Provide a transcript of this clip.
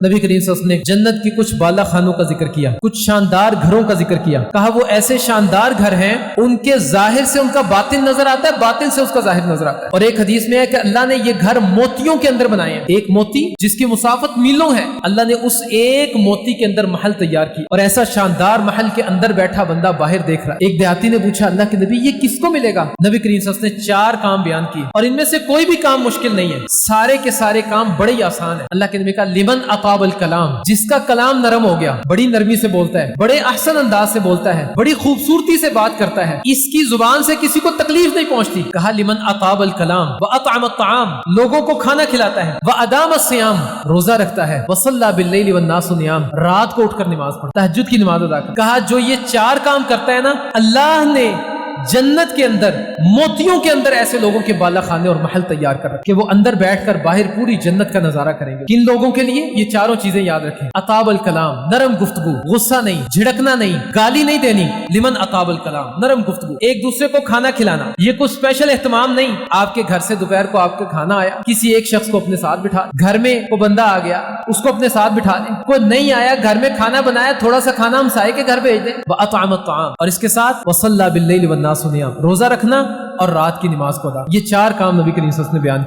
नबी करीम सल्लल्लाहु अलैहि वसल्लम ने जन्नत की कुछ बाला खानों का जिक्र किया, कुछ शानदार घरों का जिक्र किया। कहा वो ऐसे शानदार घर हैं, उनके जाहिर से उनका बातिन नजर आता है, बातिन से उसका जाहिर नजर आता है। और एक हदीस में है कि अल्लाह ने ये घर मोतियों के अंदर बनाए हैं। एक मोती जिसकी मुसाफत मीलों है, अल्लाह ने उस एक मोती के अंदर महल तैयार की, और ऐसा शानदार महल के अंदर बैठा बंदा बाहर देख रहा है। एक देहाती ने पूछा, अल्लाह के नबी ये किसको मिलेगा? नबी करीम सल्लल्लाहु अलैहि वसल्लम ने 4 काम बयान किए, और इनमें से कोई भी काम मुश्किल नहीं है, सारे के सारे काम बड़े ही आसान है। अल्लाह के नबी का लिमन अताबल कलाम, जिसका कलाम नरम हो गया, बड़ी नरमी से बोलता है, बड़े अहसन अंदाज से बोलता है, बड़ी खूबसूरती से बात करता है, इसकी जुबान से किसी को तकलीफ नहीं पहुंचती। कहा लिमन अताबल कलाम व अतअम अत्ताम, लोगों को खाना खिलाता है, व अदाम अस्सियाम, रोजा रखता है, व सल्ला बिल्लैलि वन्नासु नियाम, रात को उठकर नमाज पढ़ता है, तहज्जुद की नमाज अदा करता है। कहा जो ये 4 काम करता है ना, अल्लाह ने जन्नत के अंदर मोतियों के अंदर ऐसे लोगों के बाला खाने और महल तैयार कर रखे, वो अंदर बैठकर बाहर पूरी जन्नत का नजारा करेंगे। किन लोगों के लिए? ये 4 चीजें याद रखें। अताबल कलाम, नरम गुफ्तगू, गुस्सा नहीं, झिड़कना नहीं, गाली नहीं देनी। लिमन अताबल कलाम, नरम गुफ्तगू, एक दूसरे को खाना खिलाना। ये कुछ स्पेशल एहतमाम नहीं, आपके घर से दोपहर को आपके खाना आया, किसी एक शख्स को अपने साथ बिठा, घर में को बंदा आ गया उसको अपने साथ बिठा दें। कोई नहीं आया, घर में खाना बनाया, थोड़ा सा खाना हम साए के घर भेज दें। व अतअम अत्ताम, और इसके साथ वसल्ला बिल्लैलि वन्नासु नियाम, रोजा रखना और रात की नमाज को अदा। ये 4 काम नबी करीम सल्लल्लाहु अलैहि वसल्लम ने बयान किए।